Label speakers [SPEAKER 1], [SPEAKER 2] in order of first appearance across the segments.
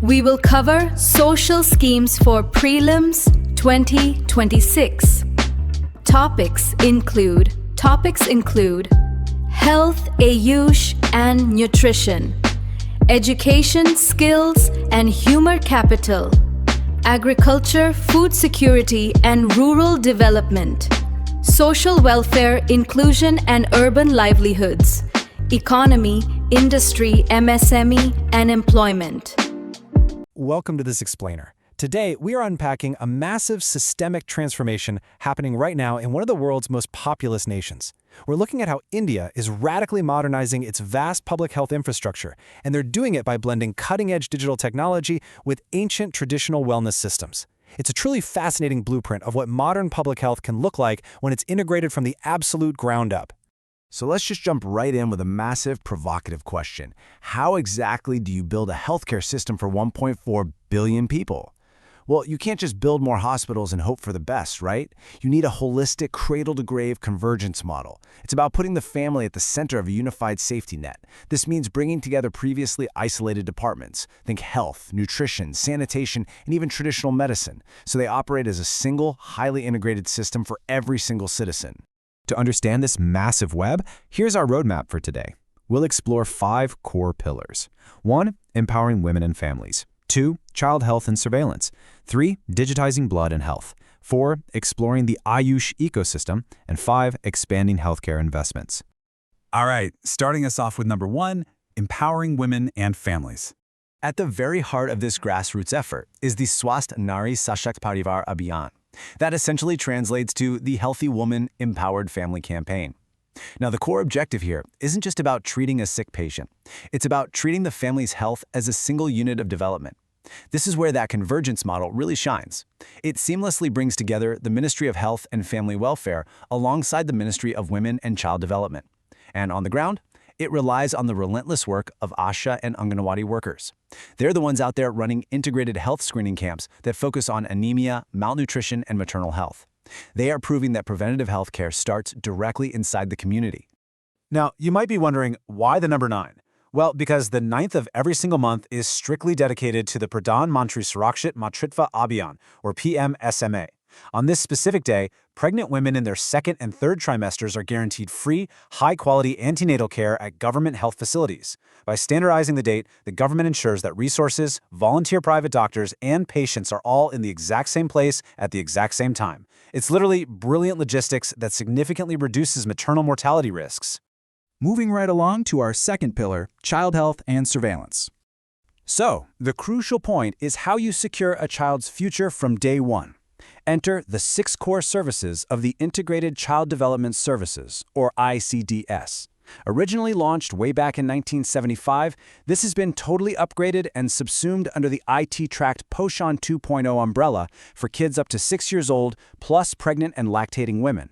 [SPEAKER 1] We will cover social schemes for Prelims 2026. Topics include Health AYUSH and Nutrition, Education, Skills and Human Capital, Agriculture, Food Security and Rural Development, Social Welfare, Inclusion and Urban Livelihoods, Economy, Industry, MSME and Employment.
[SPEAKER 2] Welcome to this explainer. Today, we are unpacking a massive systemic transformation happening right now in one of the world's most populous nations. We're looking at how India is radically modernizing its vast public health infrastructure, and they're doing it by blending cutting-edge digital technology with ancient traditional wellness systems. It's a truly fascinating blueprint of what modern public health can look like when it's integrated from the absolute ground up.
[SPEAKER 3] So let's just jump right in with a massive, provocative question. How exactly do you build a healthcare system for 1.4 billion people? Well, you can't just build more hospitals and hope for the best, right? You need a holistic, cradle-to-grave convergence model. It's about putting the family at the center of a unified safety net. This means bringing together previously isolated departments. Think health, nutrition, sanitation, and even traditional medicine. So they operate as a single, highly integrated system for every single citizen.
[SPEAKER 4] To understand this massive web, here's our roadmap for today. We'll explore 5 core pillars. 1. Empowering women and families. 2. Child health and surveillance. 3. Digitizing blood and health. 4. Exploring the AYUSH ecosystem. And 5. Expanding healthcare investments.
[SPEAKER 5] All right, starting us off with number 1, empowering women and families.
[SPEAKER 3] At the very heart of this grassroots effort is the Swasth Nari Sashakt Parivar Abhiyan. That essentially translates to the Healthy Woman Empowered Family Campaign. Now, the core objective here isn't just about treating a sick patient. It's about treating the family's health as a single unit of development. This is where that convergence model really shines. It seamlessly brings together the Ministry of Health and Family Welfare alongside the Ministry of Women and Child Development. And on the ground, it relies on the relentless work of ASHA and Anganwadi workers. They're the ones out there running integrated health screening camps that focus on anemia, malnutrition, and maternal health. They are proving that preventative health care starts directly inside the community.
[SPEAKER 2] Now, you might be wondering, why the number 9? Well, because the 9th of every single month is strictly dedicated to the Pradhan Mantri Surakshit Matritva Abhiyan, or PM-SMA. On this specific day, pregnant women in their 2nd and 3rd trimesters are guaranteed free, high-quality antenatal care at government health facilities. By standardizing the date, the government ensures that resources, volunteer private doctors, and patients are all in the exact same place at the exact same time. It's literally brilliant logistics that significantly reduces maternal mortality risks.
[SPEAKER 5] Moving right along to our 2nd pillar, child health and surveillance.
[SPEAKER 2] So, the crucial point is how you secure a child's future from day one. Enter the 6 core services of the Integrated Child Development Services, or ICDS. Originally launched way back in 1975, this has been totally upgraded and subsumed under the IT-tracked POSHAN 2.0 umbrella for kids up to 6 years old, plus pregnant and lactating women.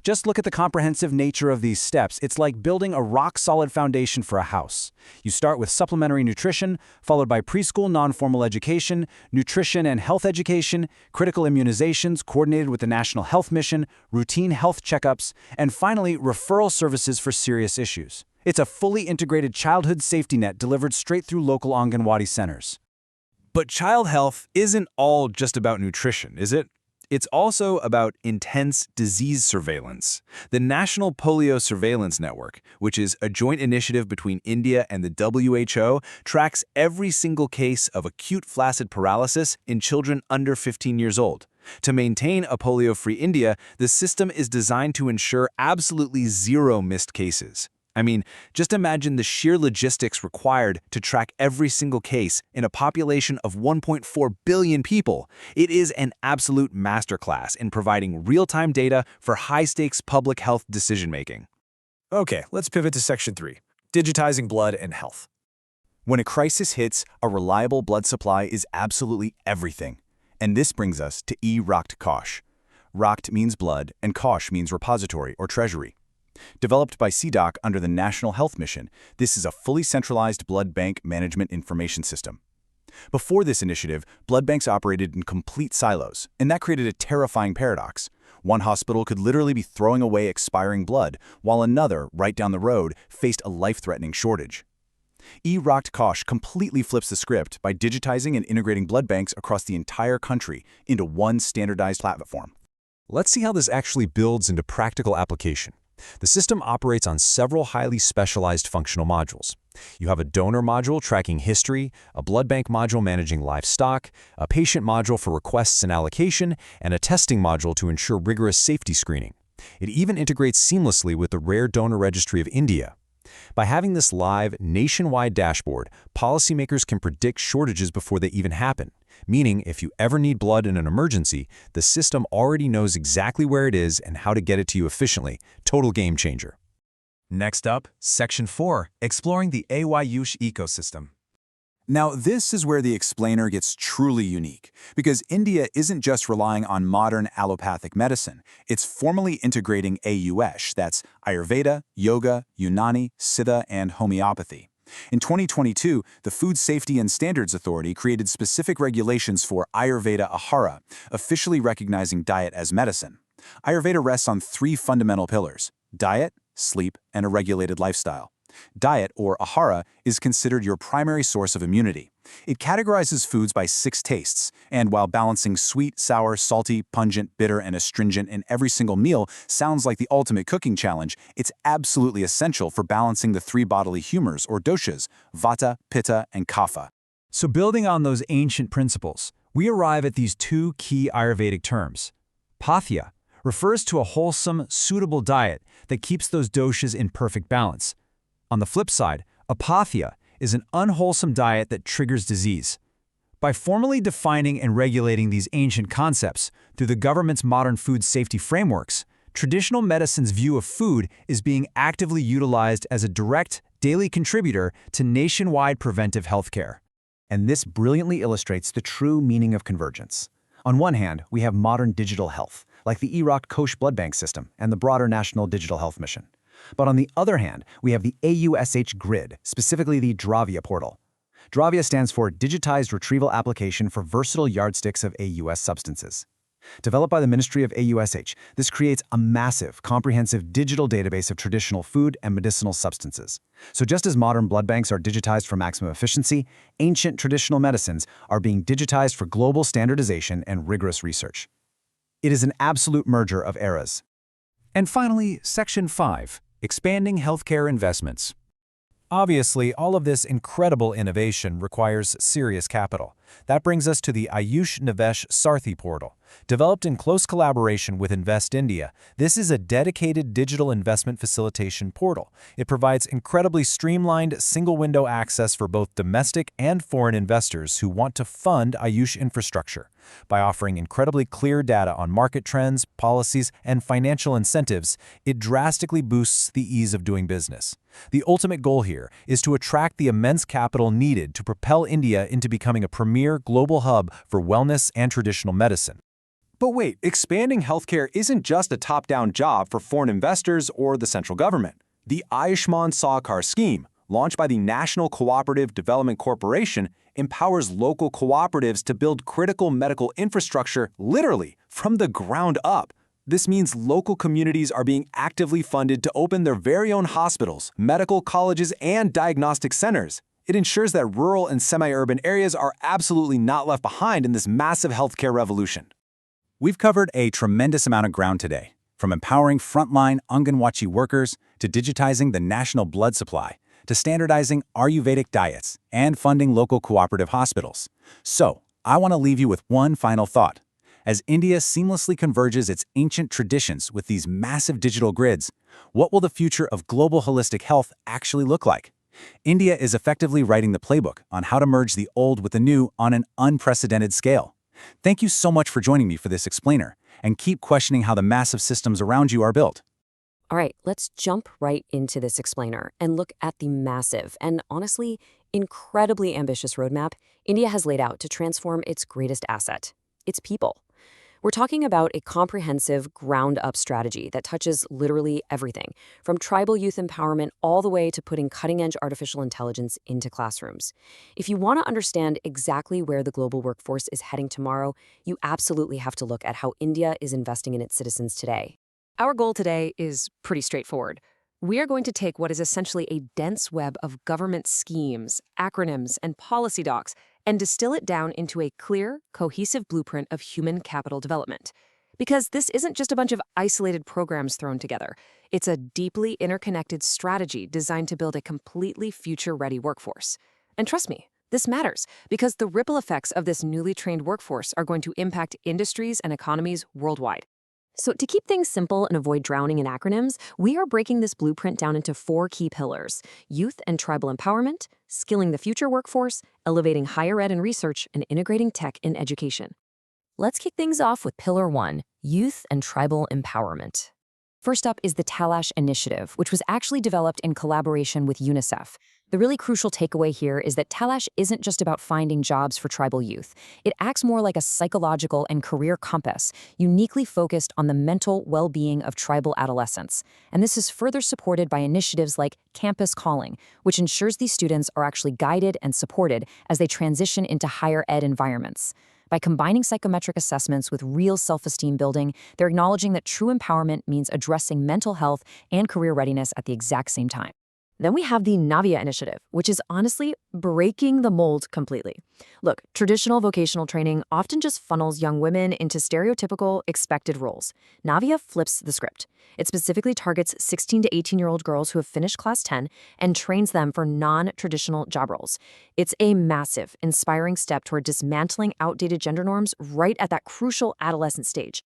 [SPEAKER 2] Just look at the comprehensive nature of these steps. It's like building a rock-solid foundation for a house. You start with supplementary nutrition, followed by preschool non-formal education, nutrition and health education, critical immunizations coordinated with the National Health Mission, routine health checkups, and finally, referral services for serious issues. It's a fully integrated childhood safety net delivered straight through local Anganwadi centers.
[SPEAKER 5] But child health isn't all just about nutrition, is it? It's also about intense disease surveillance. The National Polio Surveillance Network, which is a joint initiative between India and the WHO, tracks every single case of acute flaccid paralysis in children under 15 years old. To maintain a polio-free India, the system is designed to ensure absolutely 0 missed cases. I mean, just imagine the sheer logistics required to track every single case in a population of 1.4 billion people. It is an absolute masterclass in providing real-time data for high-stakes public health decision-making.
[SPEAKER 2] Okay, let's pivot to Section 3, digitizing blood and health.
[SPEAKER 3] When a crisis hits, a reliable blood supply is absolutely everything. And this brings us to E-Rakt Kosh. Rakt means blood, and Kosh means repository or treasury. Developed by CDOC under the National Health Mission, this is a fully centralized blood bank management information system. Before this initiative, blood banks operated in complete silos, and that created a terrifying paradox. One hospital could literally be throwing away expiring blood, while another, right down the road, faced a life-threatening shortage. UPSC completely flips the script by digitizing and integrating blood banks across the entire country into one standardized platform.
[SPEAKER 2] Let's see how this actually builds into practical application. The system operates on several highly specialized functional modules. You have a donor module tracking history, a blood bank module managing livestock, a patient module for requests and allocation, and a testing module to ensure rigorous safety screening. It even integrates seamlessly with the Rare Donor Registry of India. By having this live, nationwide dashboard, policymakers can predict shortages before they even happen, meaning if you ever need blood in an emergency, the system already knows exactly where it is and how to get it to you efficiently. Total game changer.
[SPEAKER 3] Next up, Section 4, Exploring the AYUSH Ecosystem. Now, this is where the explainer gets truly unique, because India isn't just relying on modern allopathic medicine, it's formally integrating AYUSH, that's Ayurveda, Yoga, Unani, Siddha, and homeopathy. In 2022, the Food Safety and Standards Authority created specific regulations for Ayurveda Ahara, officially recognizing diet as medicine. Ayurveda rests on three fundamental pillars: diet, sleep, and a regulated lifestyle. Diet, or ahara, is considered your primary source of immunity. It categorizes foods by 6 tastes, and while balancing sweet, sour, salty, pungent, bitter, and astringent in every single meal sounds like the ultimate cooking challenge, it's absolutely essential for balancing the 3 bodily humors, or doshas, vata, pitta, and kapha.
[SPEAKER 2] So building on those ancient principles, we arrive at these 2 key Ayurvedic terms. Pathya refers to a wholesome, suitable diet that keeps those doshas in perfect balance. On the flip side, apathya is an unwholesome diet that triggers disease. By formally defining and regulating these ancient concepts through the government's modern food safety frameworks, traditional medicine's view of food is being actively utilized as a direct, daily contributor to nationwide preventive healthcare.
[SPEAKER 3] And this brilliantly illustrates the true meaning of convergence. On one hand, we have modern digital health, like the UPSC blood bank system and the broader National Digital Health Mission. But on the other hand, we have the AYUSH grid, specifically the Dravya portal. Dravya stands for Digitized Retrieval Application for Versatile Yardsticks of AUS Substances. Developed by the Ministry of AYUSH, this creates a massive, comprehensive digital database of traditional food and medicinal substances. So just as modern blood banks are digitized for maximum efficiency, ancient traditional medicines are being digitized for global standardization and rigorous research. It is an absolute merger of eras.
[SPEAKER 2] And finally, Section 5, Expanding Healthcare Investments. Obviously, all of this incredible innovation requires serious capital. That brings us to the Ayush Nivesh Sarthi portal. Developed in close collaboration with Invest India, this is a dedicated digital investment facilitation portal. It provides incredibly streamlined, single-window access for both domestic and foreign investors who want to fund Ayush infrastructure. By offering incredibly clear data on market trends, policies, and financial incentives, it drastically boosts the ease of doing business. The ultimate goal here is to attract the immense capital needed to propel India into becoming a premier global hub for wellness and traditional medicine.
[SPEAKER 3] But wait, expanding healthcare isn't just a top-down job for foreign investors or the central government. The Ayushman Sahakar scheme, launched by the National Cooperative Development Corporation, empowers local cooperatives to build critical medical infrastructure literally from the ground up. This means local communities are being actively funded to open their very own hospitals, medical colleges, and diagnostic centers. It ensures that rural and semi-urban areas are absolutely not left behind in this massive healthcare revolution. We've covered a tremendous amount of ground today, from empowering frontline Anganwachi workers to digitizing the national blood supply, to standardizing Ayurvedic diets and funding local cooperative hospitals. So, I want to leave you with one final thought. As India seamlessly converges its ancient traditions with these massive digital grids, what will the future of global holistic health actually look like? India is effectively writing the playbook on how to merge the old with the new on an unprecedented scale. Thank you so much for joining me for this explainer, and keep questioning how the massive systems around you are built.
[SPEAKER 6] All right, let's jump right into this explainer and look at the massive and honestly incredibly ambitious roadmap India has laid out to transform its greatest asset, its people. We're talking about a comprehensive, ground-up strategy that touches literally everything, from tribal youth empowerment all the way to putting cutting-edge artificial intelligence into classrooms. If you want to understand exactly where the global workforce is heading tomorrow, you absolutely have to look at how India is investing in its citizens today.
[SPEAKER 7] Our goal today is pretty straightforward.
[SPEAKER 6] We are going to take what is essentially a dense web of government schemes, acronyms, and policy docs and distill it down into a clear, cohesive blueprint of human capital development. Because this isn't just a bunch of isolated programs thrown together. It's a deeply interconnected strategy designed to build a completely future-ready workforce. And trust me, this matters because the ripple effects of this newly trained workforce are going to impact industries and economies worldwide. So to keep things simple and avoid drowning in acronyms, we are breaking this blueprint down into 4 key pillars: youth and tribal empowerment, skilling the future workforce, elevating higher ed and research, and integrating tech in education. Let's kick things off with Pillar 1, Youth and Tribal Empowerment. First up is the Talash Initiative, which was actually developed in collaboration with UNICEF. The really crucial takeaway here is that Talash isn't just about finding jobs for tribal youth. It acts more like a psychological and career compass, uniquely focused on the mental well-being of tribal adolescents. And this is further supported by initiatives like Campus Calling, which ensures these students are actually guided and supported as they transition into higher ed environments. By combining psychometric assessments with real self-esteem building, they're acknowledging that true empowerment means addressing mental health and career readiness at the exact same time. Then we have the Navya Initiative, which is honestly breaking the mold completely. Look, traditional vocational training often just funnels young women into stereotypical expected roles. Navya flips the script. It specifically targets 16 to 18-year-old girls who have finished Class 10 and trains them for non-traditional job roles. It's a massive, inspiring step toward dismantling outdated gender norms right at that crucial adolescent stage.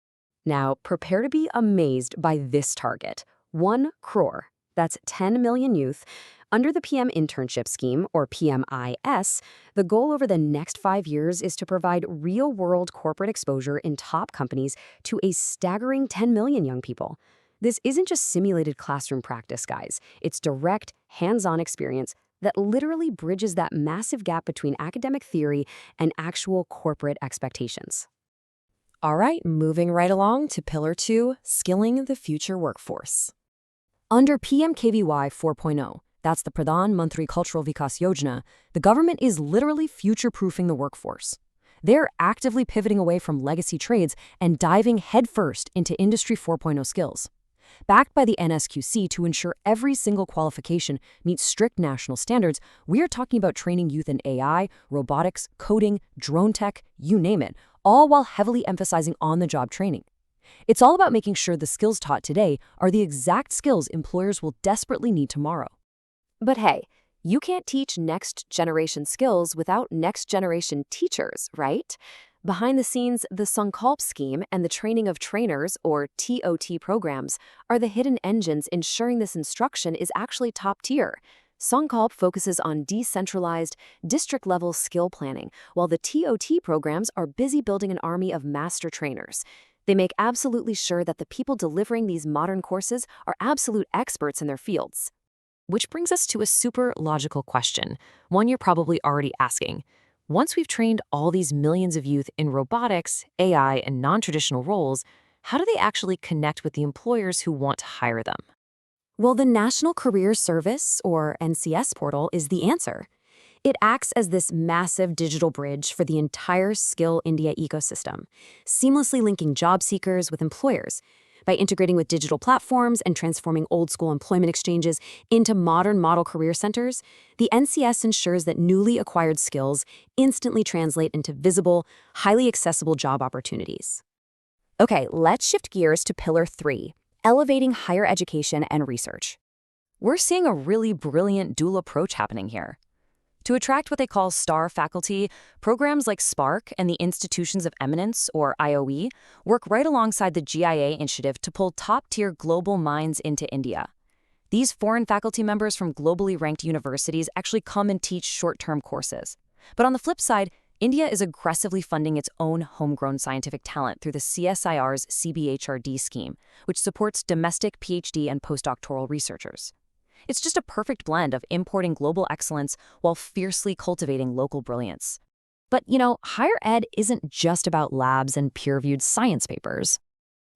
[SPEAKER 6] Now, prepare to be amazed by this target: 1 crore. That's 10 million youth. Under the PM Internship Scheme, or PMIS, the goal over the next 5 years is to provide real-world corporate exposure in top companies to a staggering 10 million young people. This isn't just simulated classroom practice, guys. It's direct, hands-on experience that literally bridges that massive gap between academic theory and actual corporate expectations. All right, moving right along to Pillar 2, Skilling the Future Workforce. Under PM-KVY 4.0, that's the Pradhan Mantri Cultural Vikas Yojana, the government is literally future-proofing the workforce. They're actively pivoting away from legacy trades and diving headfirst into Industry 4.0 skills. Backed by the NSQC to ensure every single qualification meets strict national standards, we are talking about training youth in AI, robotics, coding, drone tech, you name it, all while heavily emphasizing on-the-job training. It's all about making sure the skills taught today are the exact skills employers will desperately need tomorrow. But hey, you can't teach next-generation skills without next-generation teachers, right? Behind the scenes, the Sankalp scheme and the training of trainers, or TOT programs, are the hidden engines ensuring this instruction is actually top tier. Sankalp focuses on decentralized, district-level skill planning, while the TOT programs are busy building an army of master trainers. They make absolutely sure that the people delivering these modern courses are absolute experts in their fields. Which brings us to a super logical question, one you're probably already asking. Once we've trained all these millions of youth in robotics, AI, and non-traditional roles, how do they actually connect with the employers who want to hire them? Well, the National Career Service, or NCS portal, is the answer. It acts as this massive digital bridge for the entire Skill India ecosystem, seamlessly linking job seekers with employers. By integrating with digital platforms and transforming old-school employment exchanges into modern model career centers, the NCS ensures that newly acquired skills instantly translate into visible, highly accessible job opportunities. Okay, let's shift gears to Pillar 3, elevating higher education and research. We're seeing a really brilliant dual approach happening here. To attract what they call star faculty, programs like Spark and the Institutions of Eminence, or IOE, work right alongside the GIA initiative to pull top-tier global minds into India. These foreign faculty members from globally ranked universities actually come and teach short-term courses. But on the flip side, India is aggressively funding its own homegrown scientific talent through the CSIR's CBHRD scheme, which supports domestic PhD and postdoctoral researchers. It's just a perfect blend of importing global excellence while fiercely cultivating local brilliance. But, higher ed isn't just about labs and peer-reviewed science papers.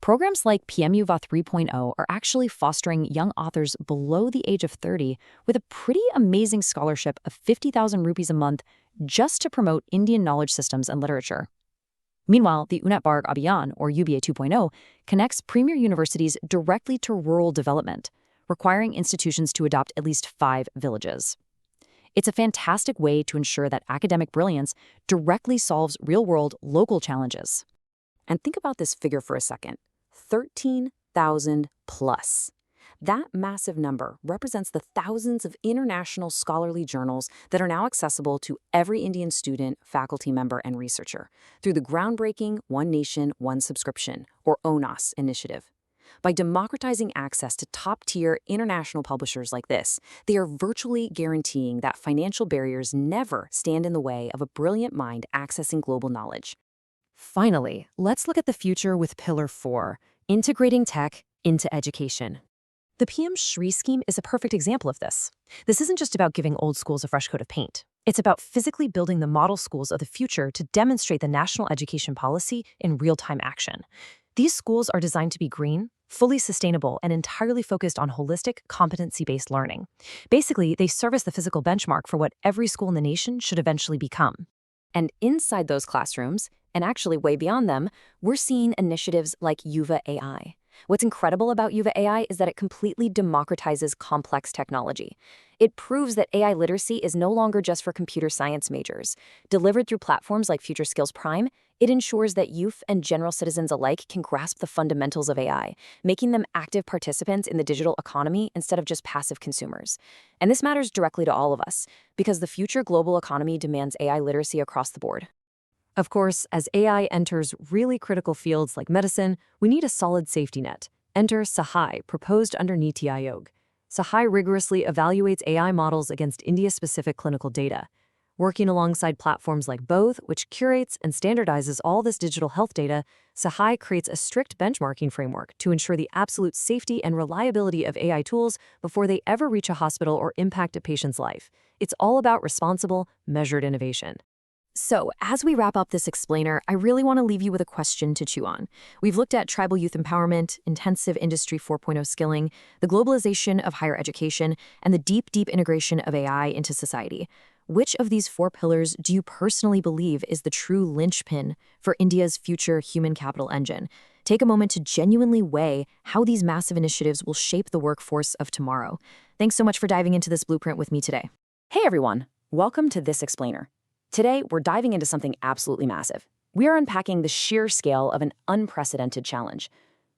[SPEAKER 6] Programs like PMUVA 3.0 are actually fostering young authors below the age of 30 with a pretty amazing scholarship of 50,000 rupees a month just to promote Indian knowledge systems and literature. Meanwhile, the Unnat Bharg Abhiyan, or UBA 2.0, connects premier universities directly to rural development. requiring institutions to adopt at least 5 villages. It's a fantastic way to ensure that academic brilliance directly solves real-world local challenges. And think about this figure for a second. 13,000 plus. That massive number represents the thousands of international scholarly journals that are now accessible to every Indian student, faculty member, and researcher through the groundbreaking One Nation, One Subscription, or ONAS initiative. By democratizing access to top-tier international publishers like this, they are virtually guaranteeing that financial barriers never stand in the way of a brilliant mind accessing global knowledge. Finally, let's look at the future with Pillar 4, integrating tech into education. The PM-Shri scheme is a perfect example of this. This isn't just about giving old schools a fresh coat of paint. It's about physically building the model schools of the future to demonstrate the national education policy in real-time action. These schools are designed to be green, fully sustainable, and entirely focused on holistic, competency-based learning. Basically, they serve as the physical benchmark for what every school in the nation should eventually become. And inside those classrooms, and actually way beyond them, we're seeing initiatives like Yuva AI. What's incredible about Yuva AI is that it completely democratizes complex technology. It proves that AI literacy is no longer just for computer science majors. Delivered through platforms like Future Skills Prime, it ensures that youth and general citizens alike can grasp the fundamentals of AI, making them active participants in the digital economy instead of just passive consumers. And this matters directly to all of us, because the future global economy demands AI literacy across the board. Of course, as AI enters really critical fields like medicine, we need a solid safety net. Enter Sahai, proposed under Niti Aayog. Sahai rigorously evaluates AI models against India-specific clinical data. Working alongside platforms like Both, which curates and standardizes all this digital health data, Sahai creates a strict benchmarking framework to ensure the absolute safety and reliability of AI tools before they ever reach a hospital or impact a patient's life. It's all about responsible, measured innovation. So, as we wrap up this explainer, I really want to leave you with a question to chew on. We've looked at tribal youth empowerment, intensive Industry 4.0 skilling, the globalization of higher education, and the deep integration of AI into society. Which of these 4 pillars do you personally believe is the true linchpin for India's future human capital engine? Take a moment to genuinely weigh how these massive initiatives will shape the workforce of tomorrow. Thanks so much for diving into this blueprint with me today. Hey everyone, welcome to This Explainer. Today, we're diving into something absolutely massive. We are unpacking the sheer scale of an unprecedented challenge,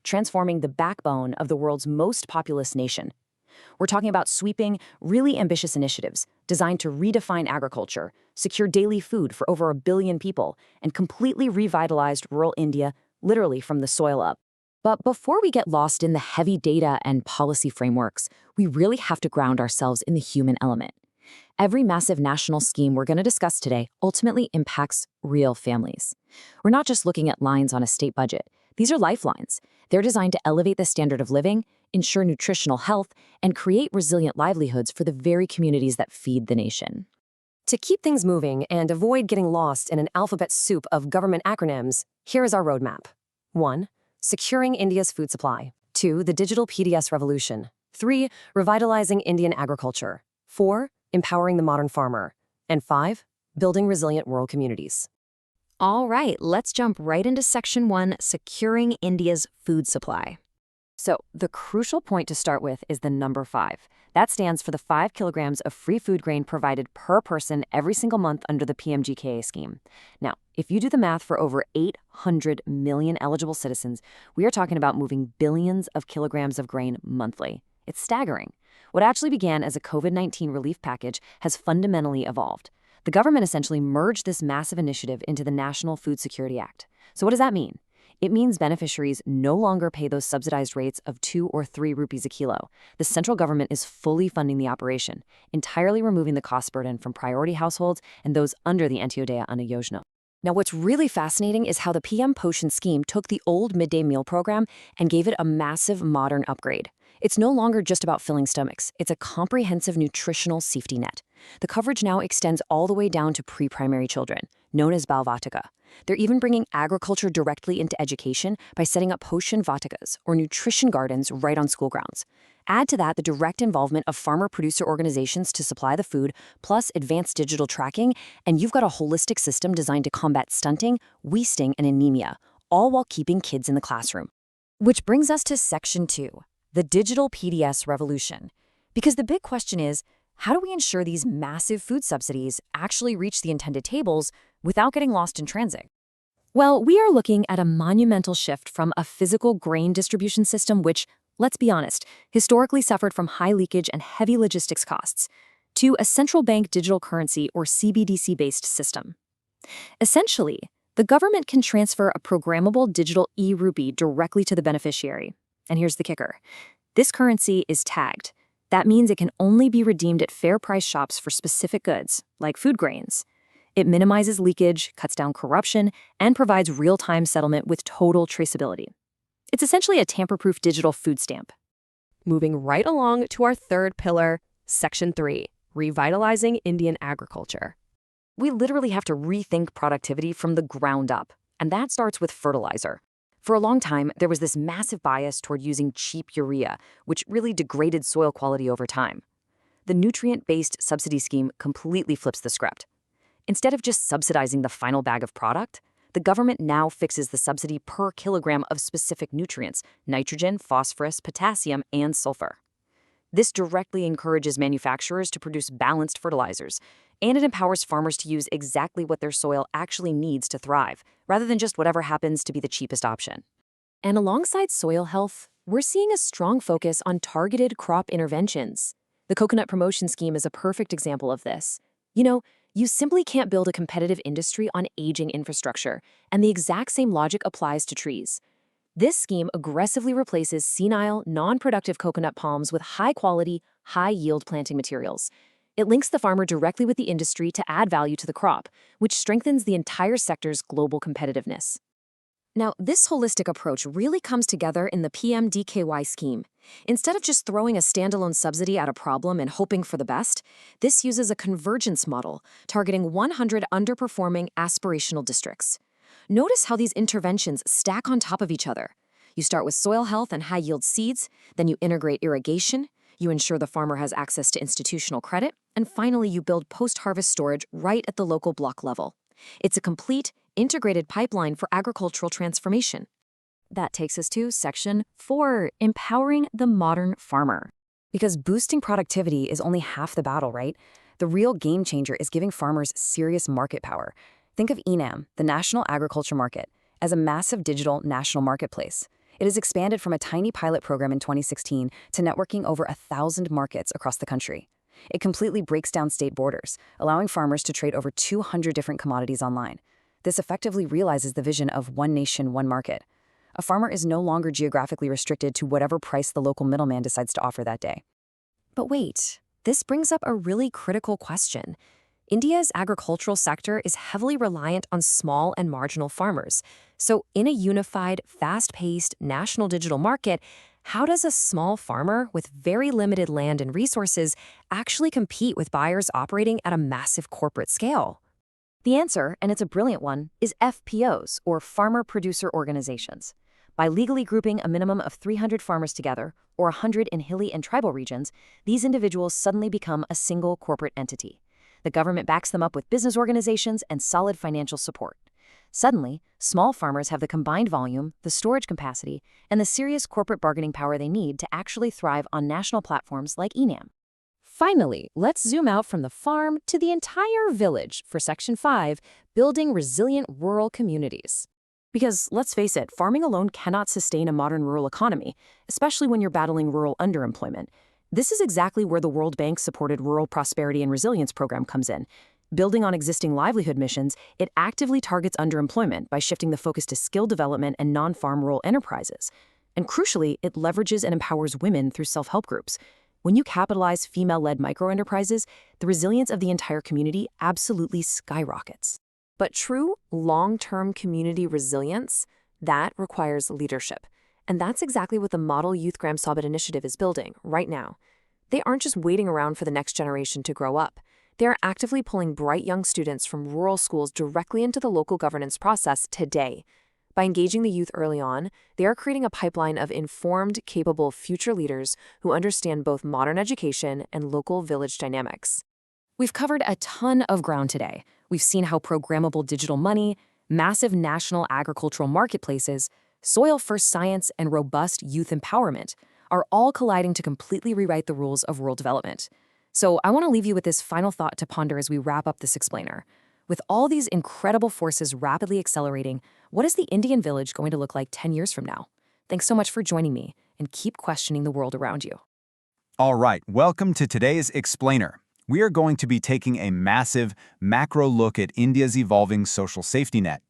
[SPEAKER 6] transforming the backbone of the world's most populous nation. We're talking about sweeping, really ambitious initiatives designed to redefine agriculture, secure daily food for over 1 billion people, and completely revitalized rural India, literally from the soil up. But before we get lost in the heavy data and policy frameworks, we really have to ground ourselves in the human element. Every massive national scheme we're going to discuss today ultimately impacts real families. We're not just looking at lines on a state budget. These are lifelines. They're designed to elevate the standard of living, ensure nutritional health, and create resilient livelihoods for the very communities that feed the nation. To keep things moving and avoid getting lost in an alphabet soup of government acronyms, here is our roadmap. 1. Securing India's food supply. 2. The digital PDS revolution. 3. Revitalizing Indian agriculture. 4. Empowering the modern farmer. And 5. Building resilient rural communities. All right, let's jump right into Section 1, Securing India's food supply. So, the crucial point to start with is the number 5. That stands for the 5 kilograms of free food grain provided per person every single month under the PM-GKA scheme. Now, if you do the math for over 800 million eligible citizens, we are talking about moving billions of kilograms of grain monthly. It's staggering. What actually began as a COVID-19 relief package has fundamentally evolved. The government essentially merged this massive initiative into the National Food Security Act. So what does that mean? It means beneficiaries no longer pay those subsidized rates of 2 or 3 rupees a kilo. The central government is fully funding the operation, entirely removing the cost burden from priority households and those under the Antyodaya Anna Yojana. Now, what's really fascinating is how the PM-POSHAN scheme took the old midday meal program and gave it a massive modern upgrade. It's no longer just about filling stomachs. It's a comprehensive nutritional safety net. The coverage now extends all the way down to pre-primary children, known as Bal Vatika. They're even bringing agriculture directly into education by setting up Poshan Vatikas, or nutrition gardens, right on school grounds. Add to that the direct involvement of farmer-producer organizations to supply the food, plus advanced digital tracking, and you've got a holistic system designed to combat stunting, wasting, and anemia, all while keeping kids in the classroom. Which brings us to Section 2, the digital PDS revolution. Because the big question is, how do we ensure these massive food subsidies actually reach the intended tables without getting lost in transit? Well, we are looking at a monumental shift from a physical grain distribution system which, let's be honest, historically suffered from high leakage and heavy logistics costs, to a central bank digital currency or CBDC-based system. Essentially, the government can transfer a programmable digital e-rupee directly to the beneficiary. And here's the kicker. This currency is tagged. That means it can only be redeemed at fair price shops for specific goods, like food grains. It minimizes leakage, cuts down corruption, and provides real-time settlement with total traceability. It's essentially a tamper-proof digital food stamp.
[SPEAKER 7] Moving right along to our third pillar, Section 3, Revitalizing Indian Agriculture.
[SPEAKER 6] We literally have to rethink productivity from the ground up, and that starts with fertilizer. For a long time, there was this massive bias toward using cheap urea, which really degraded soil quality over time. The nutrient-based subsidy scheme completely flips the script. Instead of just subsidizing the final bag of product, the government now fixes the subsidy per kilogram of specific nutrients: nitrogen, phosphorus, potassium, and sulfur. This directly encourages manufacturers to produce balanced fertilizers, and it empowers farmers to use exactly what their soil actually needs to thrive, rather than just whatever happens to be the cheapest option. And alongside soil health, we're seeing a strong focus on targeted crop interventions. The coconut promotion scheme is a perfect example of this. You simply can't build a competitive industry on aging infrastructure, and the exact same logic applies to trees. This scheme aggressively replaces senile, non-productive coconut palms with high-quality, high-yield planting materials. It links the farmer directly with the industry to add value to the crop, which strengthens the entire sector's global competitiveness. Now, this holistic approach really comes together in the PM-DKY scheme. Instead of just throwing a standalone subsidy at a problem and hoping for the best, this uses a convergence model, targeting 100 underperforming aspirational districts. Notice how these interventions stack on top of each other. You start with soil health and high-yield seeds, then you integrate irrigation, you ensure the farmer has access to institutional credit, and finally you build post-harvest storage right at the local block level. It's a complete, integrated pipeline for agricultural transformation. That takes us to Section 4, Empowering the Modern Farmer. Because boosting productivity is only half the battle, right? The real game changer is giving farmers serious market power. Think of ENAM, the National Agriculture Market, as a massive digital national marketplace. It has expanded from a tiny pilot program in 2016 to networking over 1,000 markets across the country. It completely breaks down state borders, allowing farmers to trade over 200 different commodities online. This effectively realizes the vision of one nation, one market. A farmer is no longer geographically restricted to whatever price the local middleman decides to offer that day. But wait, this brings up a really critical question. India's agricultural sector is heavily reliant on small and marginal farmers. So in a unified, fast-paced national digital market, how does a small farmer with very limited land and resources actually compete with buyers operating at a massive corporate scale? The answer, and it's a brilliant one, is FPOs, or Farmer Producer Organizations. By legally grouping a minimum of 300 farmers together, or 100 in hilly and tribal regions, these individuals suddenly become a single corporate entity. The government backs them up with business organizations and solid financial support. Suddenly, small farmers have the combined volume, the storage capacity, and the serious corporate bargaining power they need to actually thrive on national platforms like ENAM. Finally, let's zoom out from the farm to the entire village for Section 5, Building Resilient Rural Communities. Because, let's face it, farming alone cannot sustain a modern rural economy, especially when you're battling rural underemployment. This is exactly where the World Bank-supported Rural Prosperity and Resilience Program comes in. Building on existing livelihood missions, it actively targets underemployment by shifting the focus to skill development and non-farm rural enterprises. And crucially, it leverages and empowers women through self-help groups. When you capitalize female-led microenterprises, the resilience of the entire community absolutely skyrockets. But true long-term community resilience, that requires leadership. And that's exactly what the Model Youth Gram Sabit initiative is building right now. They aren't just waiting around for the next generation to grow up. They are actively pulling bright young students from rural schools directly into the local governance process today. By engaging the youth early on, they are creating a pipeline of informed, capable future leaders who understand both modern education and local village dynamics. We've covered a ton of ground today. We've seen how programmable digital money, massive national agricultural marketplaces, soil-first science, and robust youth empowerment are all colliding to completely rewrite the rules of rural development. So I want to leave you with this final thought to ponder as we wrap up this explainer. With all these incredible forces rapidly accelerating, what is the Indian village going to look like 10 years from now? Thanks so much for joining me, and keep questioning the world around you.
[SPEAKER 3] All right, welcome to today's explainer. We are going to be taking a massive, macro look at India's evolving social safety net.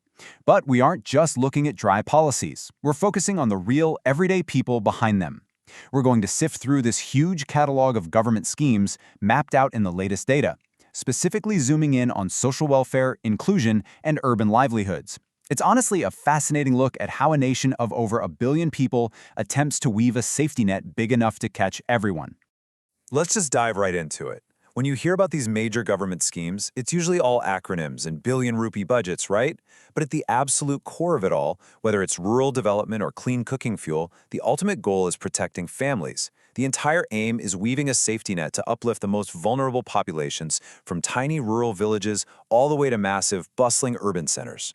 [SPEAKER 3] But we aren't just looking at dry policies. We're focusing on the real, everyday people behind them. We're going to sift through this huge catalog of government schemes mapped out in the latest data, specifically zooming in on social welfare, inclusion, and urban livelihoods. It's honestly a fascinating look at how a nation of over 1 billion people attempts to weave a safety net big enough to catch everyone.
[SPEAKER 8] Let's just dive right into it. When you hear about these major government schemes, it's usually all acronyms and billion-rupee budgets, right? But at the absolute core of it all, whether it's rural development or clean cooking fuel, the ultimate goal is protecting families. The entire aim is weaving a safety net to uplift the most vulnerable populations from tiny rural villages all the way to massive, bustling urban centers.